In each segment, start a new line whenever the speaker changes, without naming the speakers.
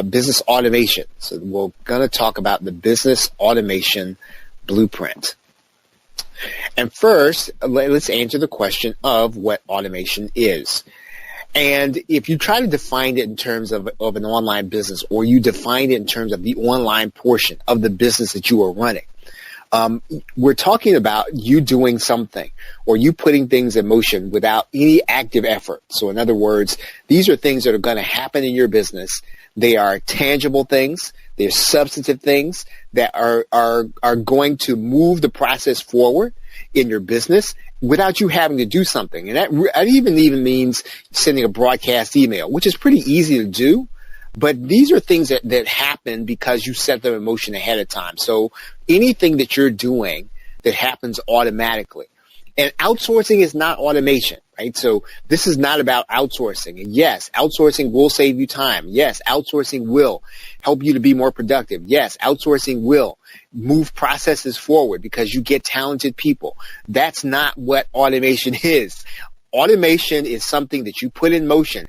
business automation. So we're going to talk about the business automation blueprint. And first, let's answer the question of what automation is. And if you try to define it in terms of an online business, or you define it in terms of the online portion of the business that you are running, we're talking about you doing something or you putting things in motion without any active effort. So in other words, these are things that are going to happen in your business. They are tangible things. They're substantive things that are going to move the process forward in your business without you having to do something. And that even means sending a broadcast email, which is pretty easy to do. But these are things that happen because you set them in motion ahead of time. So anything that you're doing that happens automatically. And outsourcing is not automation, right? So this is not about outsourcing. And yes, outsourcing will save you time. Yes, outsourcing will help you to be more productive. Yes, outsourcing will move processes forward because you get talented people. That's not what automation is. Automation is something that you put in motion.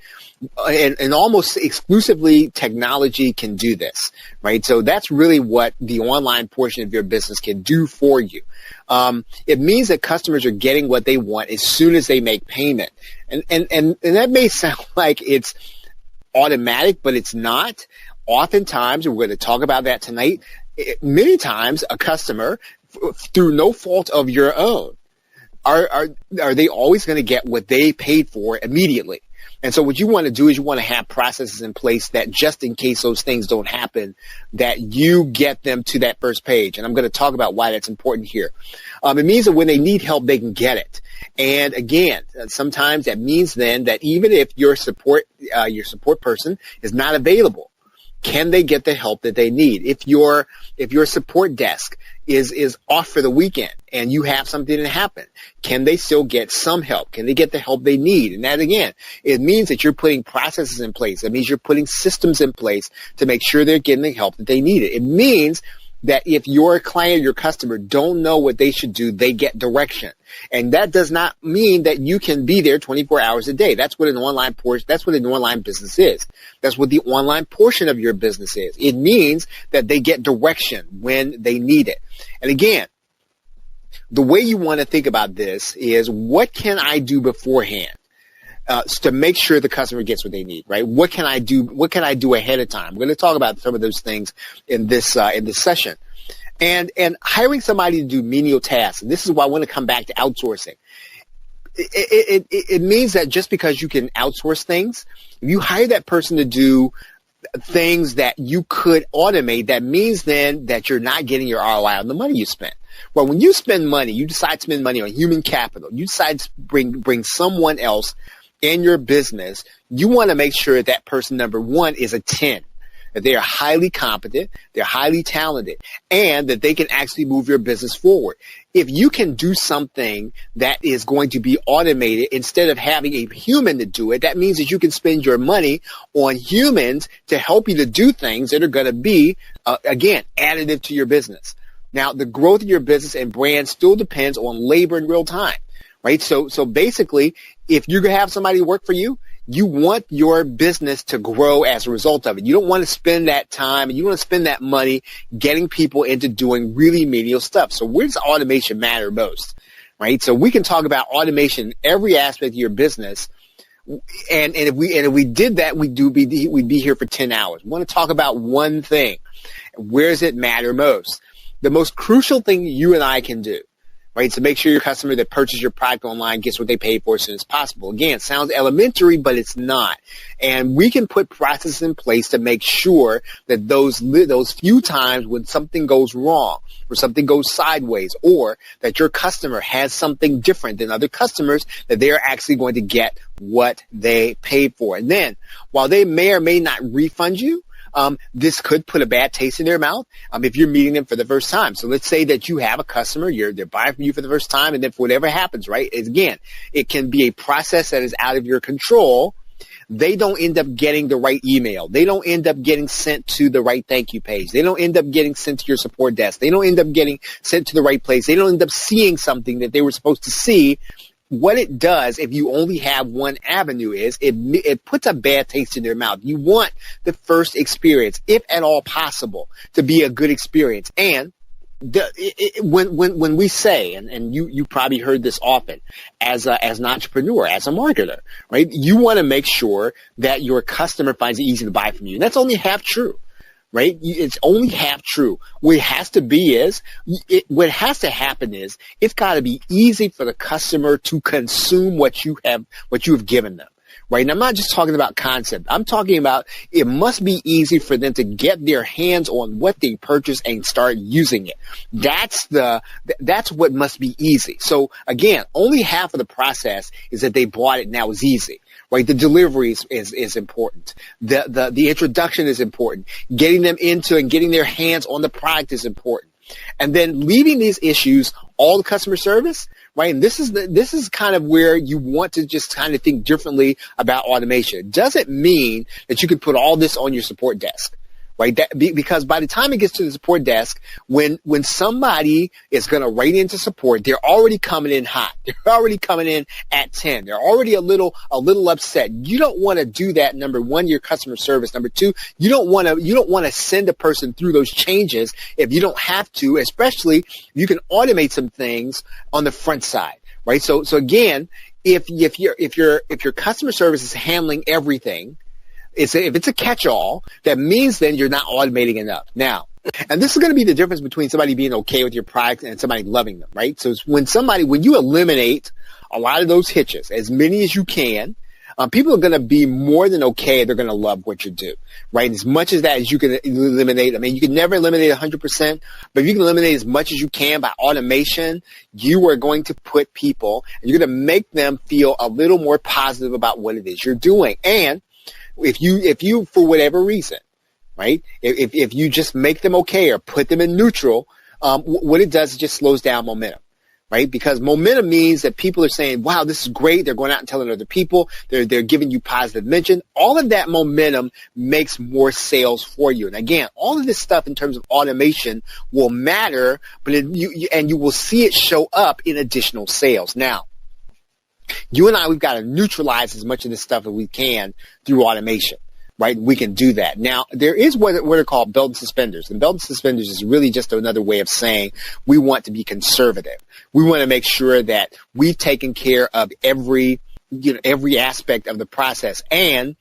And almost exclusively technology can do this, right? So that's really what the online portion of your business can do for you. It means that customers are getting what they want as soon as they make payment. And that may sound like it's automatic, but it's not. Oftentimes, we're going to talk about that tonight, many times a customer, through no fault of your own, are they always going to get what they paid for immediately? And so what you want to do is you want to have processes in place that just in case those things don't happen, that you get them to that first page. And I'm going to talk about why that's important here. It means that when they need help, they can get it. And again, sometimes that means then that even if your support person is not available, can they get the help that they need? If your support desk is off for the weekend and you have something that happen, can they still get some help? Can they get the help they need? And that, again, it means that you're putting processes in place. It means you're putting systems in place to make sure they're getting the help that they need. It means that if your client or your customer don't know what they should do, they get direction. And that does not mean that you can be there 24 hours a day. That's what an online business is. That's what the online portion of your business is. It means that they get direction when they need it. And again, the way you want to think about this is, what can I do beforehand to make sure the customer gets what they need, right? What can I do? What can I do ahead of time? We're going to talk about some of those things in this session. And hiring somebody to do menial tasks. And this is why I want to come back to outsourcing. It means that just because you can outsource things, if you hire that person to do things that you could automate, that means then that you're not getting your ROI on the money you spent. Well, when you spend money, you decide to spend money on human capital. You decide to bring someone else in your business. You want to make sure that person, number one, is a 10. That they are highly competent, they're highly talented, and that they can actually move your business forward. If you can do something that is going to be automated instead of having a human to do it, that means that you can spend your money on humans to help you to do things that are going to be, again, additive to your business. Now, the growth of your business and brand still depends on labor in real time, right? So basically, if you have somebody work for you, you want your business to grow as a result of it. You don't want to spend that time and you don't want to spend that money getting people into doing really menial stuff. So where does automation matter most, right? So we can talk about automation in every aspect of your business. And if we did that, we'd be here for 10 hours. We want to talk about one thing. Where does it matter most? The most crucial thing you and I can do, right, to make sure your customer that purchases your product online gets what they paid for as soon as possible. Again, it sounds elementary, but it's not. And we can put processes in place to make sure that those few times when something goes wrong or something goes sideways, or that your customer has something different than other customers, that they are actually going to get what they paid for. And then, while they may or may not refund you, this could put a bad taste in their mouth if you're meeting them for the first time. So let's say that you have a customer, they're buying from you for the first time, and then for whatever happens, right? Again, it can be a process that is out of your control. They don't end up getting the right email. They don't end up getting sent to the right thank you page. They don't end up getting sent to your support desk. They don't end up getting sent to the right place. They don't end up seeing something that they were supposed to see what it does if you only have one avenue is it puts a bad taste in their mouth. You want the first experience, if at all possible, to be a good experience. And when we say, and you probably heard this often as an entrepreneur, as a marketer, right? You want to make sure that your customer finds it easy to buy from you. And that's only half true. Right? It's only half true. What it has to be is, what has to happen is, it's got to be easy for the customer to consume what you have given them. Right? And I'm not just talking about concept. I'm talking about it must be easy for them to get their hands on what they purchase and start using it. That's what must be easy. So again, only half of the process is that they bought it, now it's easy. Right? The delivery is important. The introduction is important. Getting them into and getting their hands on the product is important. And then leaving these issues all to customer service, right? And this is kind of where you want to just kind of think differently about automation. It doesn't mean that you can put all this on your support desk. Right? Because by the time it gets to the support desk, when somebody is going to write into support, they're already coming in hot. They're already coming in at 10. They're already a little upset. You don't want to do that. Number one, your customer service. Number two, you don't want to send a person through those changes if you don't have to, especially you can automate some things on the front side. Right? So again, if your customer service is handling everything, if it's a catch-all, that means then you're not automating enough. Now, and this is going to be the difference between somebody being okay with your product and somebody loving them, right? So it's when you eliminate a lot of those hitches, as many as you can, people are going to be more than okay. They're going to love what you do, right? And as much as that as you can eliminate, I mean, you can never eliminate 100%, but if you can eliminate as much as you can by automation, you are going to put people, and you're going to make them feel a little more positive about what it is you're doing. And if you, for whatever reason, right, if you just make them okay or put them in neutral, what it does is just slows down momentum, right? Because momentum means that people are saying, wow, this is great. They're going out and telling other people. They're giving you positive mention. All of that momentum makes more sales for you. And again, all of this stuff in terms of automation will matter, but you will see it show up in additional sales. Now, you and I, we've got to neutralize as much of this stuff as we can through automation, right? We can do that. Now, there is what are called belt and suspenders. And belt and suspenders is really just another way of saying we want to be conservative. We want to make sure that we've taken care of every aspect of the process. And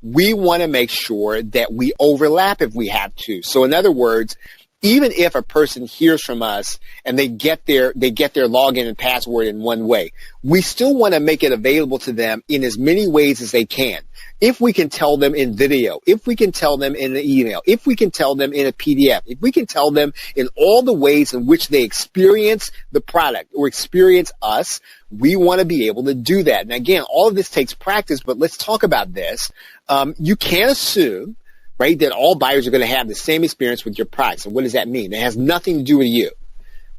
we want to make sure that we overlap if we have to. So in other words, even if a person hears from us and they get their login and password in one way, we still want to make it available to them in as many ways as they can. If we can tell them in video, if we can tell them in an email, if we can tell them in a PDF, if we can tell them in all the ways in which they experience the product or experience us, we want to be able to do that. And again, all of this takes practice, but let's talk about this. You can't assume, right, that all buyers are going to have the same experience with your products. And what does that mean? It has nothing to do with you,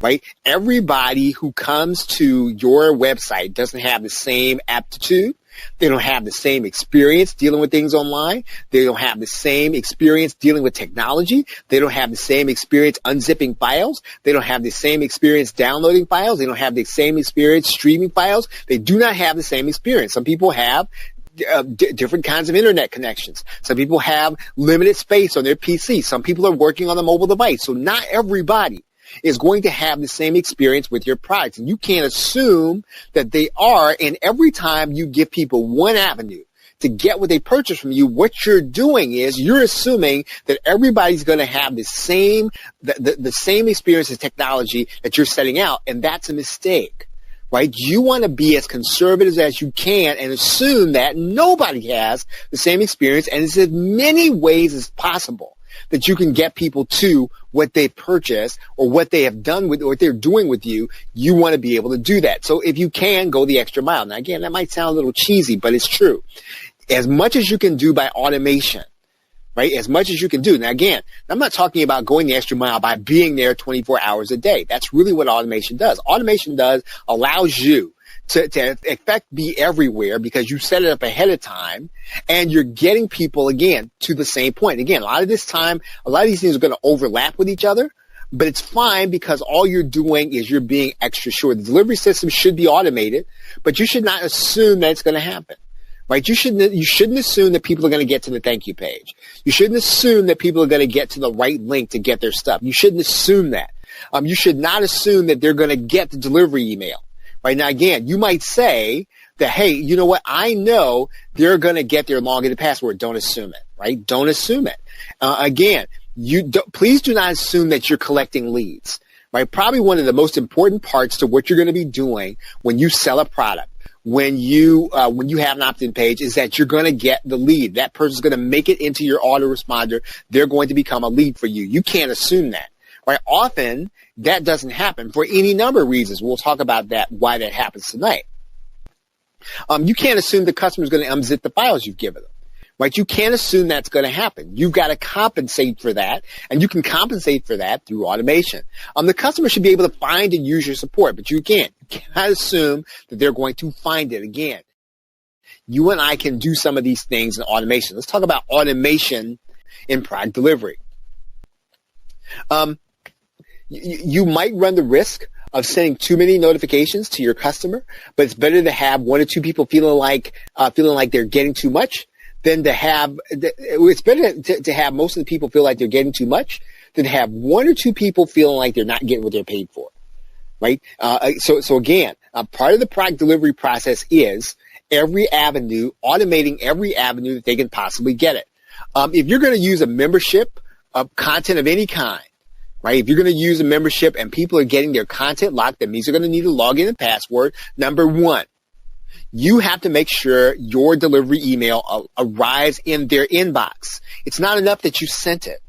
right? Everybody who comes to your website doesn't have the same aptitude. They don't have the same experience dealing with things online. They don't have the same experience dealing with technology. They don't have the same experience unzipping files. They don't have the same experience downloading files. They don't have the same experience streaming files. They do not have the same experience. Some people have different kinds of internet connections. Some people have limited space on their PC. Some people are working on a mobile device. So not everybody is going to have the same experience with your products. And you can't assume that they are. And every time you give people one avenue to get what they purchase from you, what you're doing is you're assuming that everybody's going to have the same experience with technology that you're setting out. And that's a mistake. Right? You want to be as conservative as you can and assume that nobody has the same experience, and it's as many ways as possible that you can get people to what they purchased or what they have done with or what they're doing with you. You want to be able to do that. So if you can, go the extra mile. Now again, that might sound a little cheesy, but it's true. As much as you can do by automation, right? As much as you can do. Now, again, I'm not talking about going the extra mile by being there 24 hours a day. That's really what automation does. Automation allows you to in effect be everywhere because you set it up ahead of time and you're getting people, again, to the same point. Again, a lot of these things are going to overlap with each other, but it's fine because all you're doing is you're being extra sure. The delivery system should be automated, but you should not assume that it's going to happen. Right? You shouldn't assume that people are going to get to the thank you page. You shouldn't assume that people are going to get to the right link to get their stuff. You shouldn't assume that. You should not assume that they're going to get the delivery email. Right? Now, again, you might say that, hey, you know what? I know they're going to get their login and password. Don't assume it. Right? Don't assume it. Again, please do not assume that you're collecting leads. Right? Probably one of the most important parts to what you're going to be doing when you sell a product, when you have an opt-in page, is that you're going to get the lead. That person's going to make it into your autoresponder. They're going to become a lead for you. You can't assume that. Right? Often that doesn't happen for any number of reasons. We'll talk about that, why that happens tonight. You can't assume the customer's going to unzip the files you've given them. Right? You can't assume that's going to happen. You've got to compensate for that, and you can compensate for that through automation. The customer should be able to find and use your support, but you can't. You cannot assume that they're going to find it. Again, you and I can do some of these things in automation. Let's talk about automation in product delivery. You might run the risk of sending too many notifications to your customer, but it's better to have one or two people feeling like they're getting too much than to have. It's better to have most of the people feel like they're getting too much than to have one or two people feeling like they're not getting what they're paid for. Right? So again, part of the product delivery process is automating every avenue that they can possibly get it. If you're going to use a membership of content of any kind, right? If you're going to use a membership and people are getting their content locked, that means they're going to need a login and password. Number one, you have to make sure your delivery email arrives in their inbox. It's not enough that you sent it.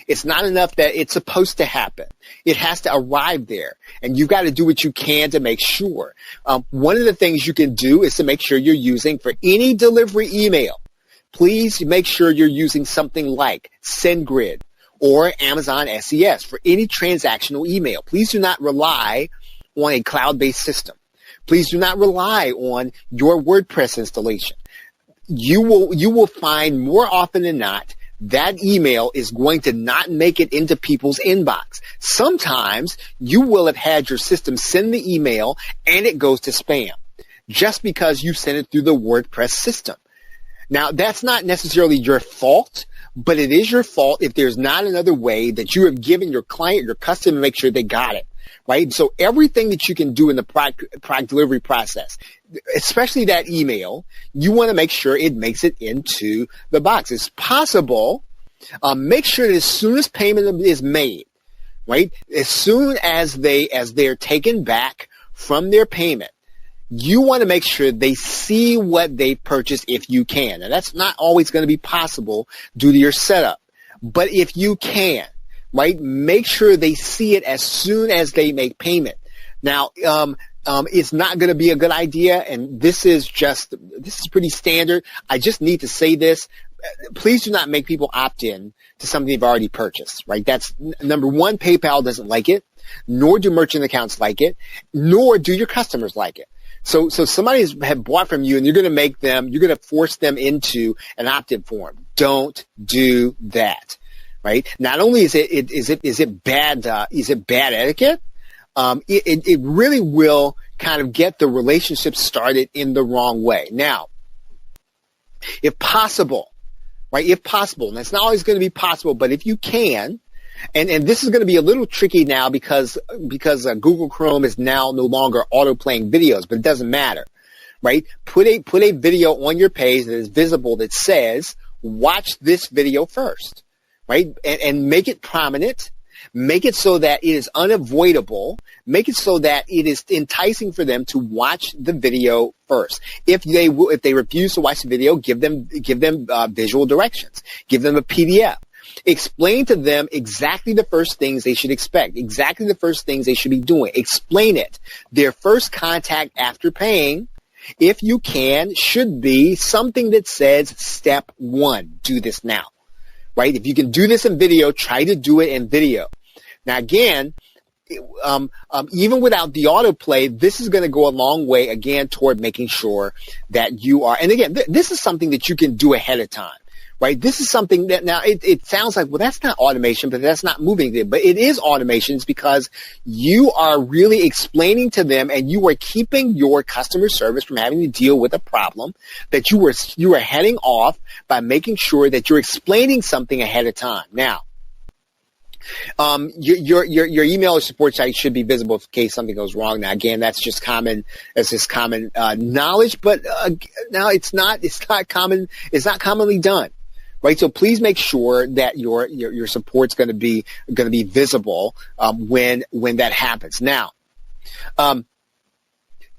It's not enough that it's supposed to happen. It has to arrive there, and you've got to do what you can to make sure. One of the things you can do is to make sure you're using, for any delivery email, please make sure you're using something like SendGrid or Amazon SES for any transactional email. Please do not rely on a cloud-based system. Please do not rely on your WordPress installation. You will find more often than not that email is going to not make it into people's inbox. Sometimes you will have had your system send the email and it goes to spam just because you sent it through the WordPress system. Now, that's not necessarily your fault, but it is your fault if there's not another way that you have given your client, your customer, to make sure they got it. Right? So everything that you can do in the product delivery process, especially that email, you want to make sure it makes it into the box. It's possible. Make sure that as soon as payment is made, right, as soon as they're taken back from their payment, you want to make sure they see what they purchased if you can. And that's not always going to be possible due to your setup. But if you can, right, make sure they see it as soon as they make payment. Now, it's not going to be a good idea, and this is pretty standard. I just need to say this. Please do not make people opt in to something they've already purchased, right? That's number one. PayPal doesn't like it, nor do merchant accounts like it, nor do your customers like it. So somebody have bought from you, and you're going to force them into an opt-in form. Don't do that. Right? Not only is it bad etiquette, it really will kind of get the relationship started in the wrong way. Now, if possible, right? If possible, and it's not always going to be possible, but if you can, and this is going to be a little tricky now because Google Chrome is now no longer auto-playing videos, but it doesn't matter, right? Put a video on your page that is visible that says, "Watch this video first." Right? And make it prominent. Make it so that it is unavoidable. Make it so that it is enticing for them to watch the video first. If they refuse to watch the video, give them visual directions. Give them a PDF. Explain to them exactly the first things they should expect. Exactly the first things they should be doing. Explain it. Their first contact after paying, if you can, should be something that says, "Step 1, do this now." Right? If you can do this in video, try to do it in video. Now, again, even without the autoplay, this is going to go a long way, again, toward making sure that you are, and again, this is something that you can do ahead of time, right? This is something that now it sounds like, well, that's not automation, but that's not moving it. But it is automation. It's because you are really explaining to them and you are keeping your customer service from having to deal with a problem that you were heading off by making sure that you're explaining something ahead of time. Now, your email or support site should be visible in case something goes wrong. Now, again, that's just common knowledge, but now it's not commonly done, right? So please make sure that your support's going to be visible when that happens. Now,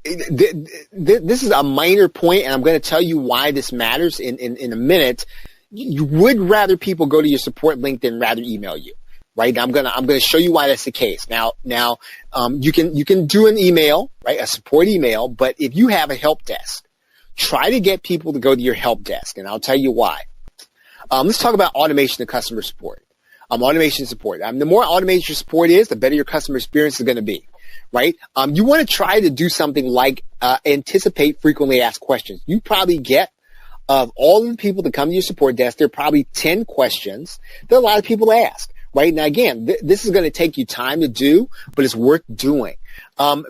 this is a minor point, and I'm going to tell you why this matters in a minute. You would rather people go to your support link than rather email you. Right. I'm gonna show you why that's the case. Now, you can do an email, right? A support email, but if you have a help desk, try to get people to go to your help desk, and I'll tell you why. Let's talk about automation and customer support. Automation support. The more automated your support is, the better your customer experience is going to be, right? You want to try to do something like anticipate frequently asked questions. You probably get of all of the people that come to your support desk, there are probably 10 questions that a lot of people ask. Right now, again, this is going to take you time to do, but it's worth doing.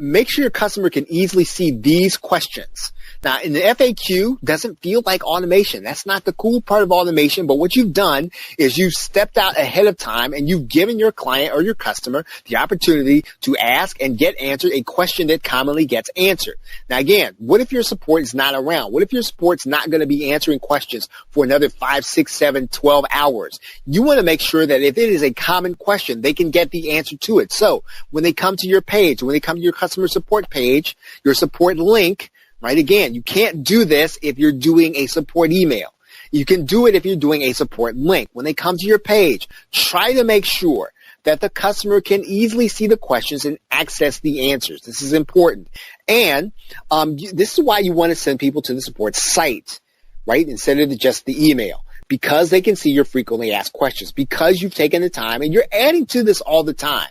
Make sure your customer can easily see these questions. Now, in the FAQ, doesn't feel like automation. That's not the cool part of automation, but what you've done is you've stepped out ahead of time and you've given your client or your customer the opportunity to ask and get answered a question that commonly gets answered. Now, again, what if your support is not around? What if your support's not going to be answering questions for another 5, 6, 7, 12 hours? You want to make sure that if it is a common question, they can get the answer to it. So when they come to your page, when they come to your customer support page, your support link, right? Again, you can't do this if you're doing a support email. You can do it if you're doing a support link. When they come to your page, try to make sure that the customer can easily see the questions and access the answers. This is important. And this is why you want to send people to the support site, right? Instead of just the email. Because they can see your frequently asked questions. Because you've taken the time and you're adding to this all the time.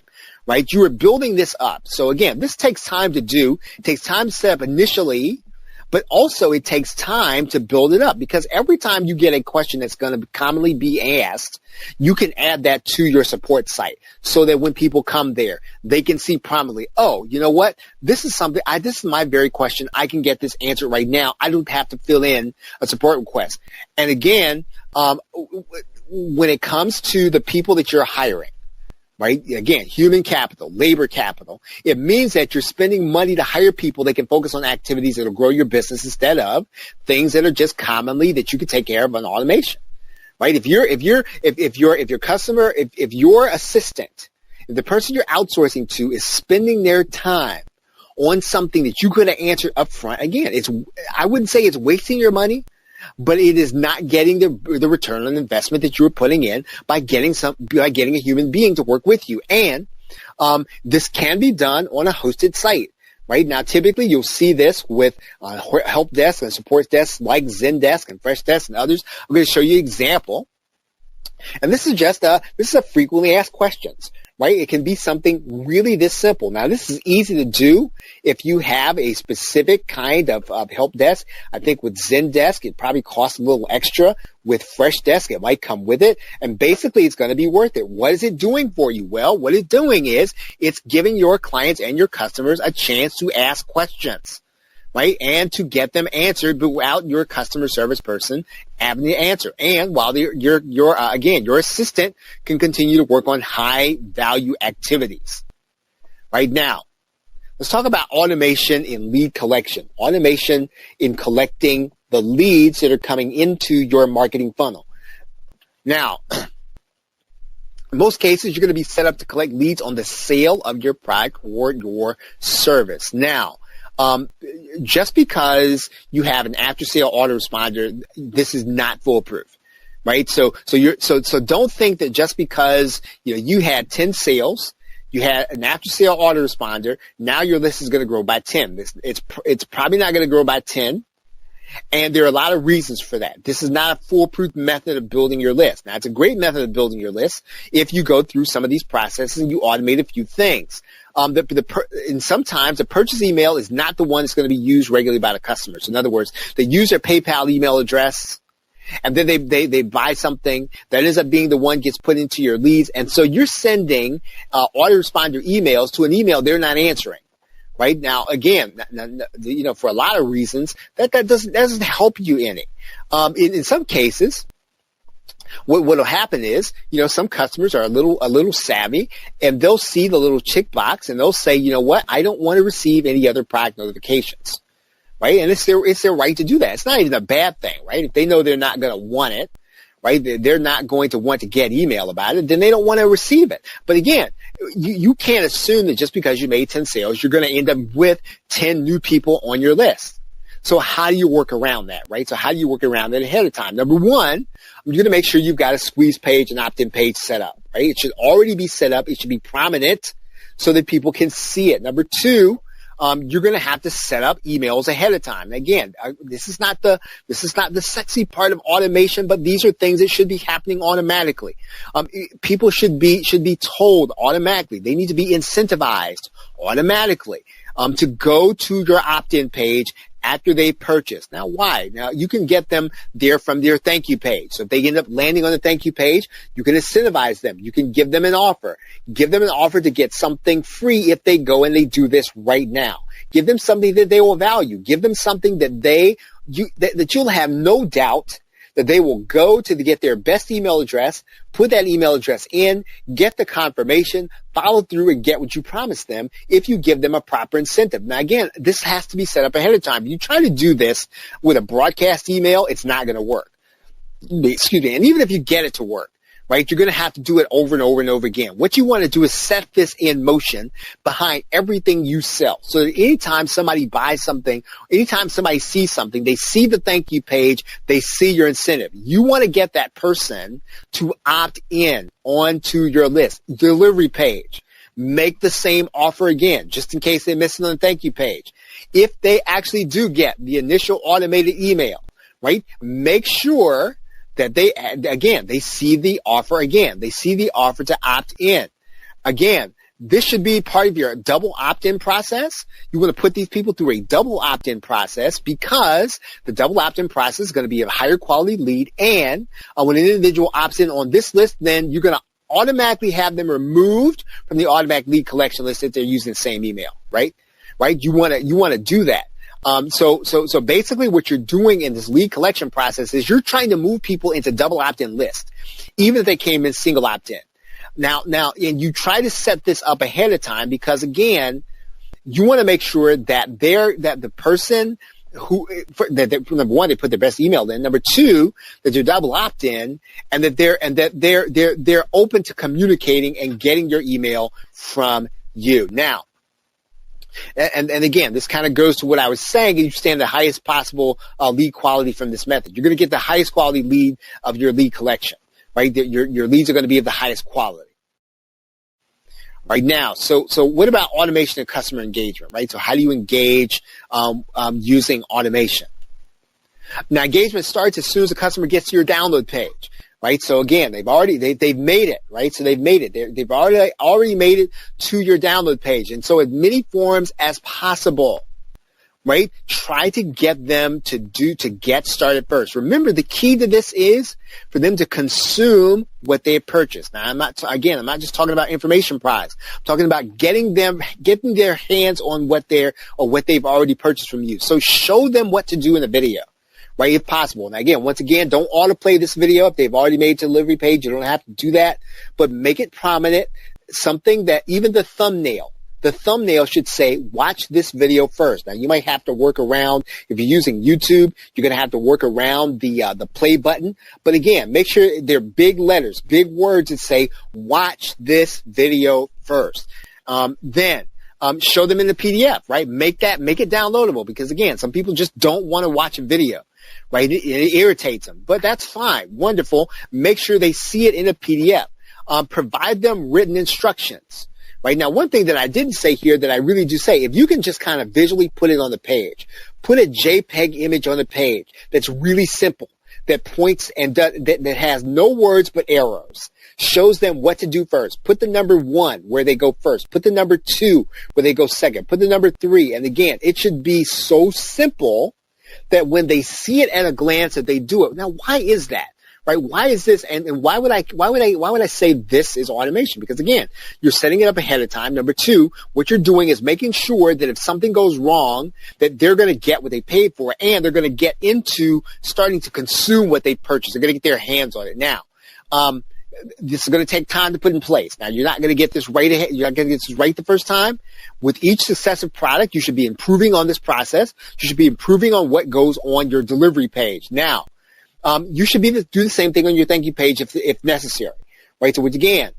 Right? You are building this up. So again, this takes time to do. It takes time to set up initially, but also it takes time to build it up because every time you get a question that's going to commonly be asked, you can add that to your support site so that when people come there, they can see promptly, oh, you know what? This is something, this is my very question. I can get this answered right now. I don't have to fill in a support request. And again, when it comes to the people that you're hiring, right? Again, human capital, labor capital. It means that you're spending money to hire people that can focus on activities that will grow your business instead of things that are just commonly that you can take care of on automation, right? If your customer, if your assistant, if the person you're outsourcing to is spending their time on something that you could have answered up front, again, I wouldn't say it's wasting your money, but it is not getting the return on investment that you were putting in by getting a human being to work with you. And this can be done on a hosted site. Right now, typically you'll see this with help desks and support desks like Zendesk and Freshdesk and others. I'm going to show you an example. And this is a frequently asked questions, right? It can be something really this simple. Now, this is easy to do if you have a specific kind of help desk. I think with Zendesk, it probably costs a little extra. With Freshdesk, it might come with it. And basically, it's going to be worth it. What is it doing for you? Well, what it's doing is it's giving your clients and your customers a chance to ask questions. Right, and to get them answered without your customer service person having to answer. And while your assistant can continue to work on high value activities. Right now, let's talk about automation in lead collection. Automation in collecting the leads that are coming into your marketing funnel. Now, in most cases, you're going to be set up to collect leads on the sale of your product or your service. Now, just because you have an after-sale autoresponder, this is not foolproof, right? So don't think that just because you had 10 sales, you had an after-sale autoresponder, now your list is going to grow by 10. It's probably not going to grow by 10. And there are a lot of reasons for that. This is not a foolproof method of building your list. Now, it's a great method of building your list if you go through some of these processes and you automate a few things. And sometimes the purchase email is not the one that's going to be used regularly by the customers. In other words, they use their PayPal email address And then they buy something that ends up being the one gets put into your leads. And so you're sending autoresponder emails to an email they're not answering. Right now, again, for a lot of reasons, that doesn't help you any. In some cases, what will happen is, some customers are a little savvy, and they'll see the little check box, and they'll say, you know what, I don't want to receive any other product notifications. Right? And it's their right to do that. It's not even a bad thing, right? If they know they're not going to want it, right? They're not going to want to get email about it, then they don't want to receive it. But again, you can't assume that just because you made 10 sales, you're going to end up with 10 new people on your list. So how do you work around that, right? So how do you work around that ahead of time? Number one, you're going to make sure you've got a squeeze page and opt-in page set up, right? It should already be set up. It should be prominent so that people can see it. Number two, you're going to have to set up emails ahead of time. Again, this is not the sexy part of automation, but these are things that should be happening automatically. People should be told automatically. They need to be incentivized automatically to go to your opt-in page after they purchase. Now, why? Now, you can get them there from their thank you page. So if they end up landing on the thank you page, you can incentivize them. You can give them an offer. Give them an offer to get something free if they go and they do this right now. Give them something that they will value. Give them something that you'll have no doubt that they will go to get their best email address, put that email address in, get the confirmation, follow through, and get what you promised them if you give them a proper incentive. Now, again, this has to be set up ahead of time. If you try to do this with a broadcast email, it's not going to work. Excuse me. And even if you get it to work, right, you're going to have to do it over and over and over again. What you want to do is set this in motion behind everything you sell. So that anytime somebody buys something, anytime somebody sees something, they see the thank you page, they see your incentive. You want to get that person to opt in onto your list. Delivery page. Make the same offer again, just in case they miss it on the thank you page. If they actually do get the initial automated email, right, make sure that they see the offer again. They see the offer to opt in. Again, this should be part of your double opt-in process. You want to put these people through a double opt-in process because the double opt-in process is going to be a higher quality lead. And when an individual opts in on this list, then you're going to automatically have them removed from the automatic lead collection list if they're using the same email, right? Right? You want to do that. So basically what you're doing in this lead collection process is you're trying to move people into double opt-in list, even if they came in single opt-in. Now, and you try to set this up ahead of time because again, you want to make sure that the person that number one, they put their best email in. Number two, that they're double opt-in and that they're open to communicating and getting your email from you. Now, and again, this kind of goes to what I was saying. You stand the highest possible lead quality from this method. You're going to get the highest quality lead of your lead collection, right? Your leads are going to be of the highest quality. Right now, so what about automation and customer engagement, right? So how do you engage using automation? Now, engagement starts as soon as the customer gets to your download page. Right. So again, they've made it. Right. So they've made it. They've already made it to your download page. And so in many forms as possible, right, try to get them to get started first. Remember, the key to this is for them to consume what they have purchased. Now, I'm not just talking about information prize. I'm talking about getting their hands on what they've already purchased from you. So show them what to do in the video. Right, if possible. Now, once again, don't autoplay this video. If they've already made a delivery page, you don't have to do that. But make it prominent, something that even the thumbnail should say, watch this video first. Now, you might have to work around, if you're using YouTube, you're going to have to work around the play button. But again, make sure they're big letters, big words that say, watch this video first. Then show them in the PDF, right? Make it downloadable because, again, some people just don't want to watch a video. Right? It irritates them, but that's fine. Wonderful. Make sure they see it in a PDF. Provide them written instructions. Right? Now, one thing that I didn't say here that I really do say, if you can just kind of visually put it on the page, put a JPEG image on the page that's really simple, that points and that has no words but arrows, shows them what to do first. Put the number 1 where they go first. Put the number 2 where they go second. Put the number 3. And again, it should be so simple that when they see it at a glance that they do it. Now, why is that? Right? Why is this? And why would I say this is automation? Because again, you're setting it up ahead of time. Number two, what you're doing is making sure that if something goes wrong, that they're going to get what they paid for, and they're going to get into starting to consume what they purchased. They're going to get their hands on it. Now, this is going to take time to put in place. Now, you're not going to get this right ahead. You're not going to get this right the first time. With each successive product, you should be improving on this process. You should be improving on what goes on your delivery page. Now, you should do the same thing on your thank you page if necessary, right? So again,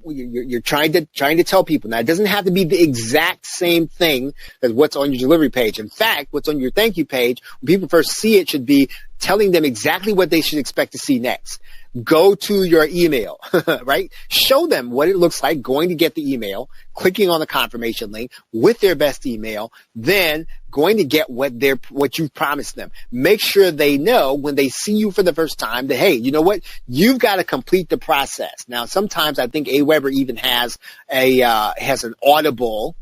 you're trying to tell people. Now, it doesn't have to be the exact same thing as what's on your delivery page. In fact, what's on your thank you page, when people first see it, should be telling them exactly what they should expect to see next. Go to your email, right? Show them what it looks like going to get the email, clicking on the confirmation link with their best email, then going to get what you've promised them. Make sure they know when they see you for the first time that, hey, you know what? You've got to complete the process. Now, sometimes I think Aweber even has an audible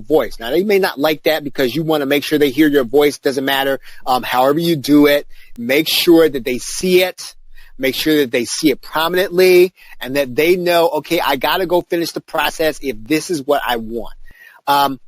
voice. Now, they may not like that because you want to make sure they hear your voice. Doesn't matter. However you do it, make sure that they see it. Make sure that they see it prominently and that they know, okay, I got to go finish the process if this is what I want.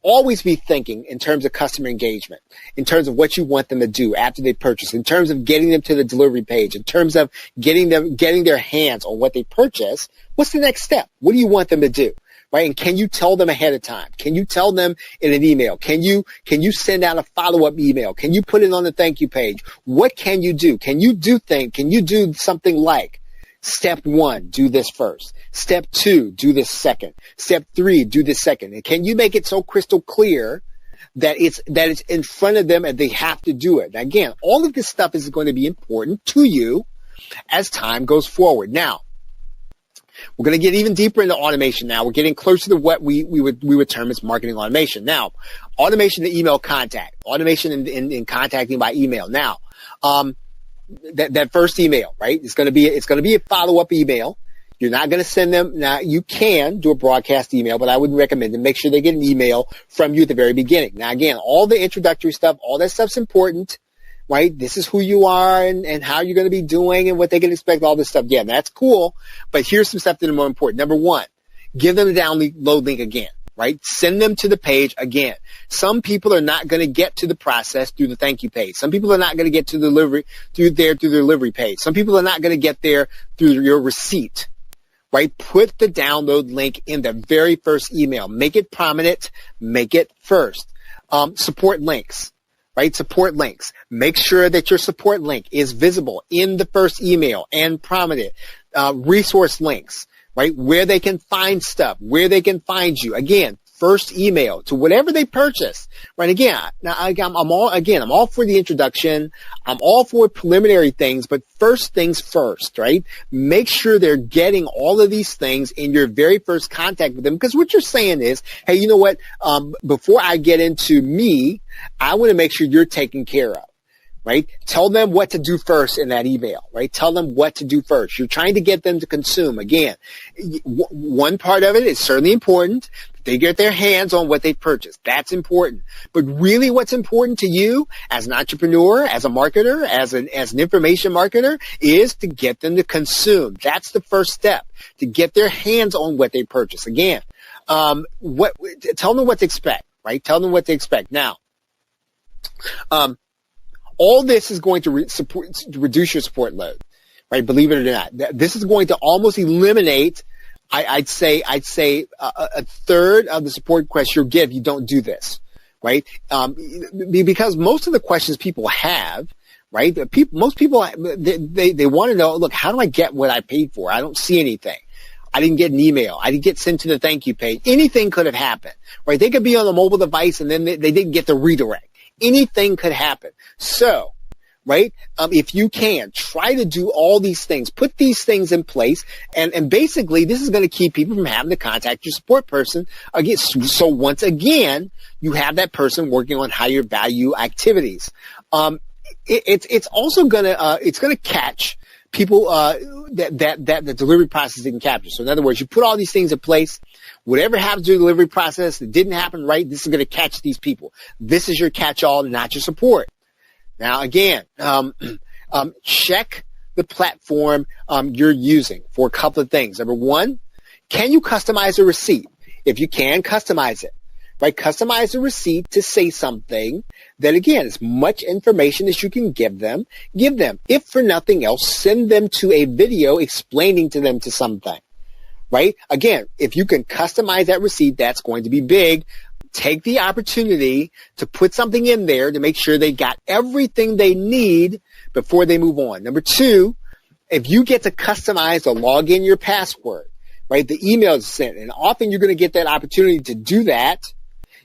Always be thinking in terms of customer engagement, in terms of what you want them to do after they purchase, in terms of getting them to the delivery page, in terms of getting their hands on what they purchase. What's the next step? What do you want them to do? Right? And can you tell them ahead of time? Can you tell them in an email? Can you send out a follow-up email? Can you put it on the thank you page? What can you do? Can you do something like step 1, do this first. Step 2, do this second. Step 3, do this second. And can you make it so crystal clear that it's in front of them and they have to do it? Now, again, all of this stuff is going to be important to you as time goes forward. Now, we're going to get even deeper into automation now. We're getting closer to what we would term as marketing automation. Now, automation to email contact, automation in contacting by email. Now, that first email, right? It's going to be a follow-up email. You're not going to send them. Now, you can do a broadcast email, but I would recommend to make sure they get an email from you at the very beginning. Now, again, all the introductory stuff, all that stuff's important. Right? This is who you are and how you're going to be doing and what they can expect, all this stuff. Yeah, that's cool. But here's some stuff that are more important. Number 1, give them the download link again, right? Send them to the page again. Some people are not going to get to the process through the thank you page. Some people are not going to get to the delivery through the delivery page. Some people are not going to get there through your receipt, right? Put the download link in the very first email. Make it prominent. Make it first. Support links. Right? Support links. Make sure that your support link is visible in the first email and prominent. Resource links, right? Where they can find stuff, where they can find you. Again, first email to whatever they purchase, right? Again, now I'm all for the introduction. I'm all for preliminary things, but first things first, right? Make sure they're getting all of these things in your very first contact with them, because what you're saying is, hey, you know what? Before I get into me, I want to make sure you're taken care of. Right? Tell them what to do first in that email, right? Tell them what to do first. You're trying to get them to consume. Again, one part of it is certainly important. They get their hands on what they purchased. That's important. But really what's important to you as an entrepreneur, as a marketer, as an information marketer, is to get them to consume. That's the first step, to get their hands on what they purchase. Again, tell them what to expect, right? Tell them what to expect. Now, all this is going to reduce your support load, right? Believe it or not, this is going to almost eliminate, I'd say a third of the support requests you'll get if you don't do this, right? Because most of the questions people have, right? Most people, they want to know, look, how do I get what I paid for? I don't see anything. I didn't get an email. I didn't get sent to the thank you page. Anything could have happened, right? They could be on a mobile device and then they didn't get the redirect. Anything could happen. So, right, if you can, try to do all these things. Put these things in place. And basically, this is going to keep people from having to contact your support person again. So once again, you have that person working on higher value activities. It's also going to catch people that the delivery process didn't capture. So in other words, you put all these things in place. Whatever happens to the delivery process that didn't happen right, this is going to catch these people. This is your catch-all, not your support. Now, again, check the platform you're using for a couple of things. Number one, can you customize a receipt? If you can, customize it. Right? Customize a receipt to say something that, again, as much information as you can give them. If for nothing else, send them to a video explaining to them to something. Right? Again, if you can customize that receipt, that's going to be big. Take the opportunity to put something in there to make sure they got everything they need before they move on. Number two, if you get to customize or log in your password, right, the email is sent, and often you're going to get that opportunity to do that.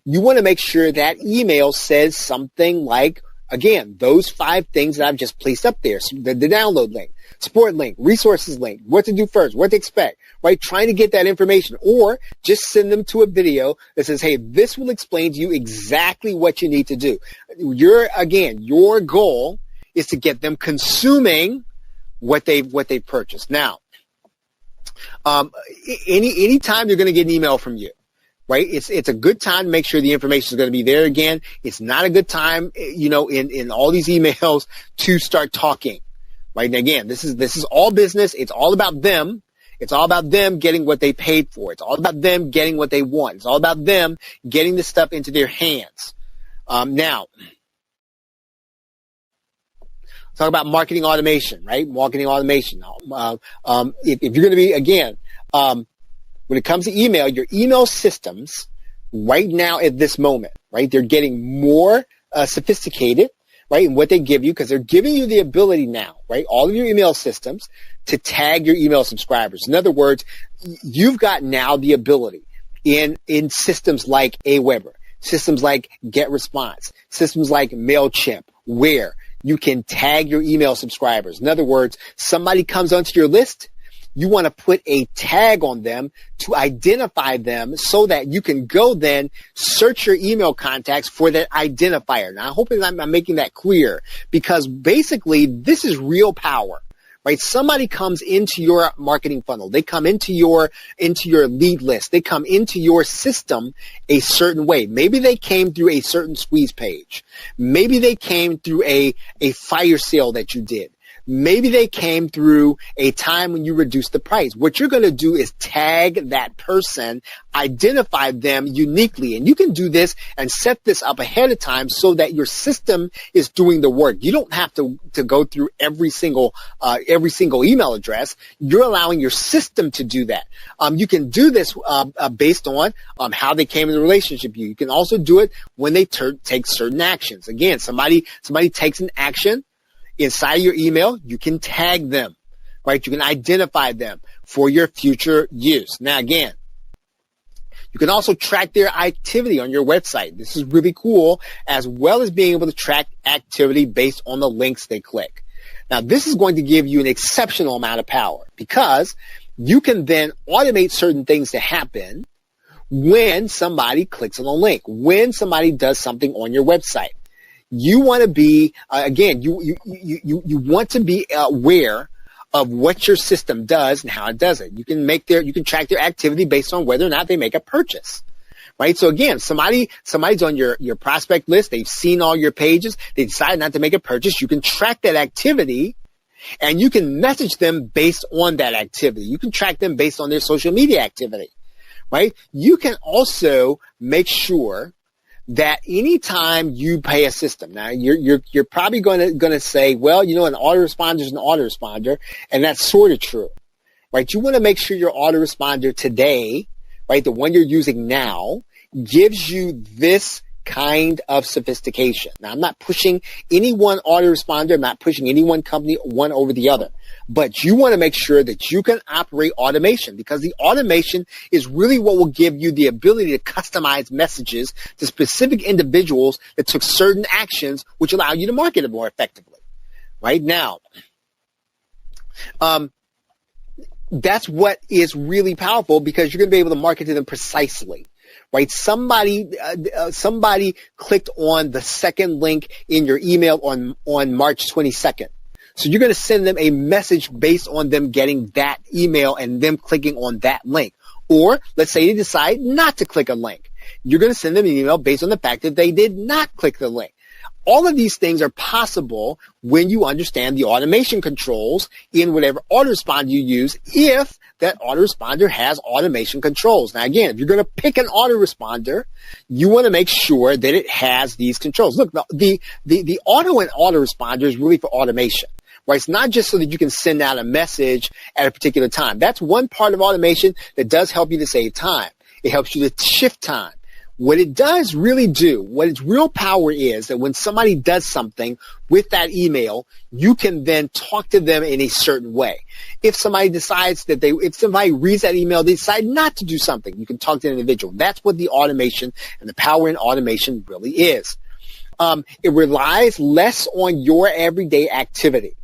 You want to make sure that email says something like, again, those 5 things that I've just placed up there. So the download link, support link, resources link, what to do first, what to expect, right? Trying to get that information, or just send them to a video that says, hey, this will explain to you exactly what you need to do. Your goal is to get them consuming what they've purchased. Now, any time you're going to get an email from you, right? It's a good time to make sure the information is going to be there again. It's not a good time, in all these emails to start talking, right? And again, this is all business. It's all about them. It's all about them getting what they paid for. It's all about them getting what they want. It's all about them getting the stuff into their hands. Now, talk about marketing automation, right? Marketing automation. If you're going to be, again, when it comes to email, your email systems right now at this moment, right, they're getting more sophisticated, right, in what they give you, because they're giving you the ability now, right, all of your email systems to tag your email subscribers. In other words, you've got now the ability in systems like Aweber, systems like GetResponse, systems like MailChimp, where you can tag your email subscribers. In other words, somebody comes onto your list, you want to put a tag on them to identify them so that you can go then search your email contacts for that identifier. Now, I hope I'm making that clear, because basically this is real power, right? Somebody comes into your marketing funnel. They come into your lead list. They come into your system a certain way. Maybe they came through a certain squeeze page. Maybe they came through a fire sale that you did. Maybe they came through a time when you reduced the price. What you're going to do is tag that person, identify them uniquely. And you can do this and set this up ahead of time so that your system is doing the work. You don't have to go through every single email address. You're allowing your system to do that. You can do this based on how they came in the relationship with you. You can also do it when they take certain actions. Again, somebody takes an action inside your email, you can tag them, right? You can identify them for your future use. Now, again, you can also track their activity on your website. This is really cool, as well as being able to track activity based on the links they click. Now, this is going to give you an exceptional amount of power, because you can then automate certain things to happen when somebody clicks on a link, when somebody does something on your website. You want to be, again, you want to be aware of what your system does and how it does it. You can track their activity based on whether or not they make a purchase, right? So again, somebody's on your prospect list. They've seen all your pages. They decide not to make a purchase. You can track that activity, and you can message them based on that activity. You can track them based on their social media activity, right? You can also make sure that anytime you pay a system, now you're probably going to say, well, an autoresponder is an autoresponder, and that's sort of true, right? You want to make sure your autoresponder today, right, the one you're using now, gives you this kind of sophistication. Now, I'm not pushing any one autoresponder. I'm not pushing any one company one over the other. But you want to make sure that you can operate automation, because the automation is really what will give you the ability to customize messages to specific individuals that took certain actions, which allow you to market it more effectively. Right now, that's what is really powerful, because you're going to be able to market to them precisely. Right? Somebody clicked on the second link in your email on March 22nd. So you're going to send them a message based on them getting that email and them clicking on that link. Or let's say they decide not to click a link. You're going to send them an email based on the fact that they did not click the link. All of these things are possible when you understand the automation controls in whatever autoresponder you use, if that autoresponder has automation controls. Now, again, if you're going to pick an autoresponder, you want to make sure that it has these controls. Look, the auto and autoresponder is really for automation. Right? It's not just so that you can send out a message at a particular time. That's one part of automation that does help you to save time. It helps you to shift time. What it does really do, what its real power is, that when somebody does something with that email, you can then talk to them in a certain way. If somebody decides that if somebody reads that email, they decide not to do something, you can talk to an individual. That's what the automation and the power in automation really is. It relies less on your everyday activity.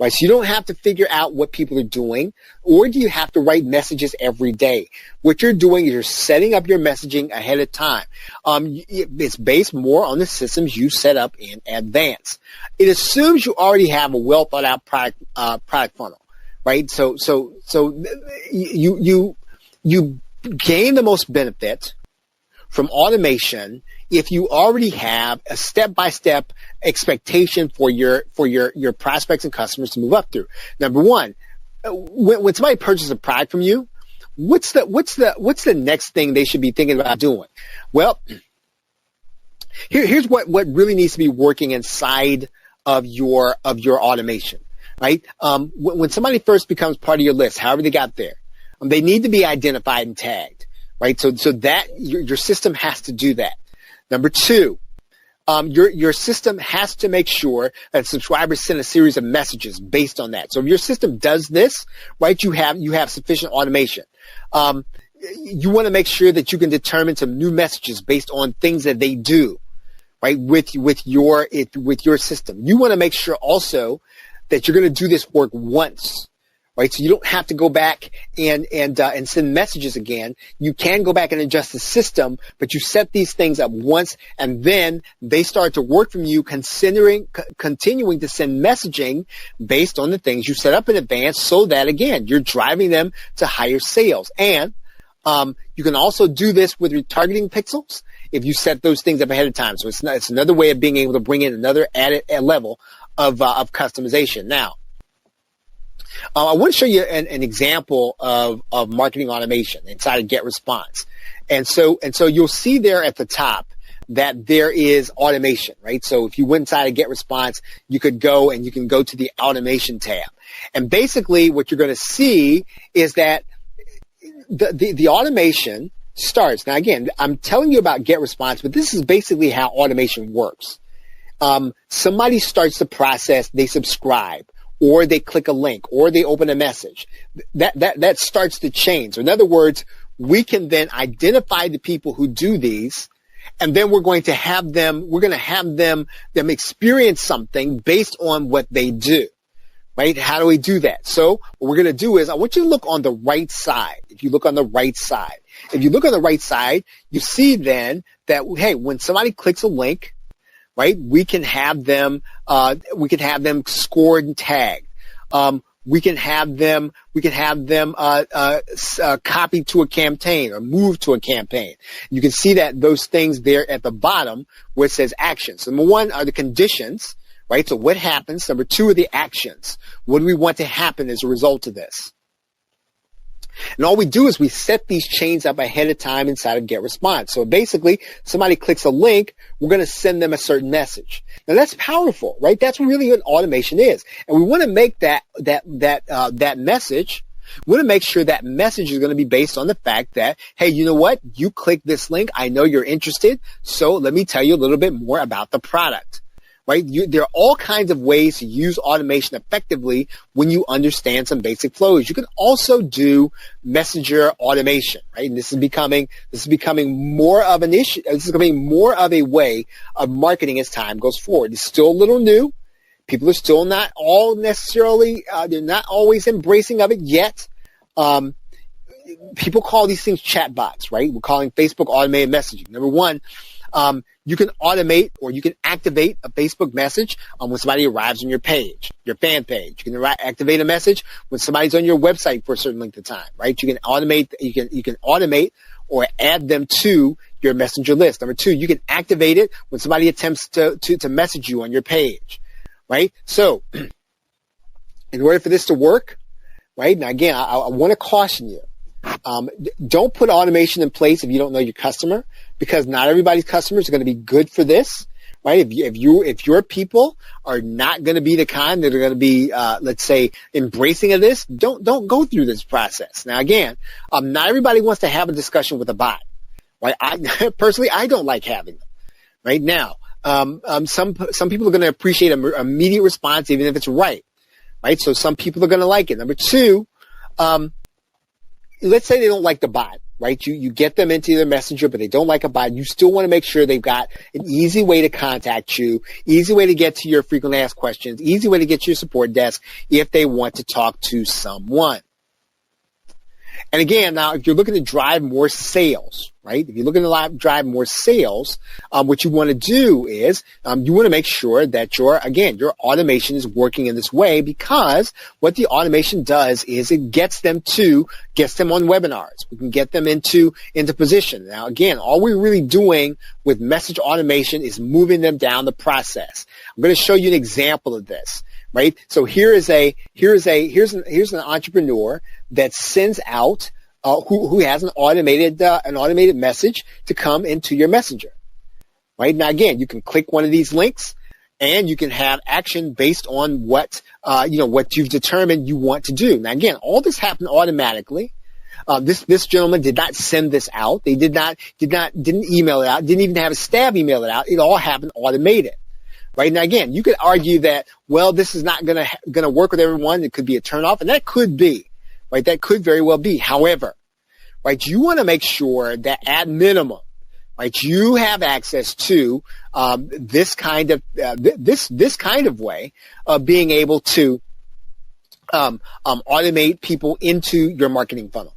Right, so you don't have to figure out what people are doing, or do you have to write messages every day? What you're doing is you're setting up your messaging ahead of time. It's based more on the systems you set up in advance. It assumes you already have a well thought out product funnel, right? So you gain the most benefit from automation if you already have a step-by-step expectation for your prospects and customers to move up through. Number one, when somebody purchases a product from you, what's the next thing they should be thinking about doing? Well, here's what really needs to be working inside of your automation, right? When somebody first becomes part of your list, however they got there, they need to be identified and tagged, right? So that your system has to do that. Number two, your system has to make sure that subscribers send a series of messages based on that. So if your system does this, right, you have sufficient automation. You want to make sure that you can determine some new messages based on things that they do, right, with your system. You want to make sure also that you're going to do this work once. Right, so you don't have to go back and send messages again. You can go back and adjust the system, but you set these things up once, and then they start to work from you, continuing to send messaging based on the things you set up in advance, so that again you're driving them to higher sales. And you can also do this with retargeting pixels if you set those things up ahead of time. So it's another way of being able to bring in another added level of customization. Now, I want to show you an example of marketing automation inside of GetResponse. And so you'll see there at the top that there is automation, right? So if you went inside of GetResponse, you could go and you can go to the automation tab. And basically what you're going to see is that the automation starts. Now again, I'm telling you about GetResponse, but this is basically how automation works. Somebody starts the process, they subscribe, or they click a link, or they open a message. That starts the chain. So in other words, we can then identify the people who do these, and then we're going to have them experience something based on what they do. Right? How do we do that? So what we're going to do is I want you to look on the right side. If you look on the right side, you see then that, hey, when somebody clicks a link, right, we can have them scored and tagged. We can have them copied to a campaign or moved to a campaign. You can see that those things there at the bottom where it says actions. Number one are the conditions, right? So what happens? Number two are the actions. What do we want to happen as a result of this? And all we do is we set these chains up ahead of time inside of GetResponse. So basically, somebody clicks a link, we're going to send them a certain message. Now that's powerful, right? That's really what automation is. And we want to make that message, we want to make sure that message is going to be based on the fact that, hey, you know what? You click this link. I know you're interested. So let me tell you a little bit more about the product. Right? There are all kinds of ways to use automation effectively when you understand some basic flows. You can also do messenger automation, right? And this is becoming more of an issue. This is becoming more of a way of marketing as time goes forward. It's still a little new. People are still not all necessarily, they're not always embracing of it yet. People call these things chatbots, right? We're calling Facebook automated messaging. Number one, You can automate or you can activate a Facebook message when somebody arrives on your page, your fan page. You can activate a message when somebody's on your website for a certain length of time, right? You can automate or add them to your messenger list. Number two, you can activate it when somebody attempts to message you on your page, right? So in order for this to work, right? Now again, I want to caution you. Don't put automation in place if you don't know your customer, because not everybody's customers are going to be good for this, right? If your people are not going to be the kind that are going to be, let's say, embracing of this, don't go through this process. Now again, not everybody wants to have a discussion with a bot, right? Personally, I don't like having them. Right now, some people are going to appreciate an immediate response, even if it's right. So some people are going to like it. Number two, let's say they don't like the bot, right? You get them into their messenger, but they don't like a bot. You still want to make sure they've got an easy way to contact you, easy way to get to your frequently asked questions, easy way to get to your support desk if they want to talk to someone. And again, now, if you're looking to drive more sales, right? If you're looking to drive more sales, what you want to do is you want to make sure that your automation is working in this way, because what the automation does is it gets them on webinars. We can get them into position. Now, again, all we're really doing with message automation is moving them down the process. I'm going to show you an example of this. Right. So here's an entrepreneur that sends out who has an automated message to come into your messenger. Right. Now again, you can click one of these links and you can have action based on what you've determined you want to do. Now again, all this happened automatically. This gentleman did not send this out. They didn't email it out. Didn't even have a staff email it out. It all happened automated. Right. Now, again, you could argue that, well, this is not going to work with everyone. It could be a turnoff, and that could be, right? That could very well be. However, right, you want to make sure that at minimum, right, you have access to this kind of way of being able to automate people into your marketing funnel.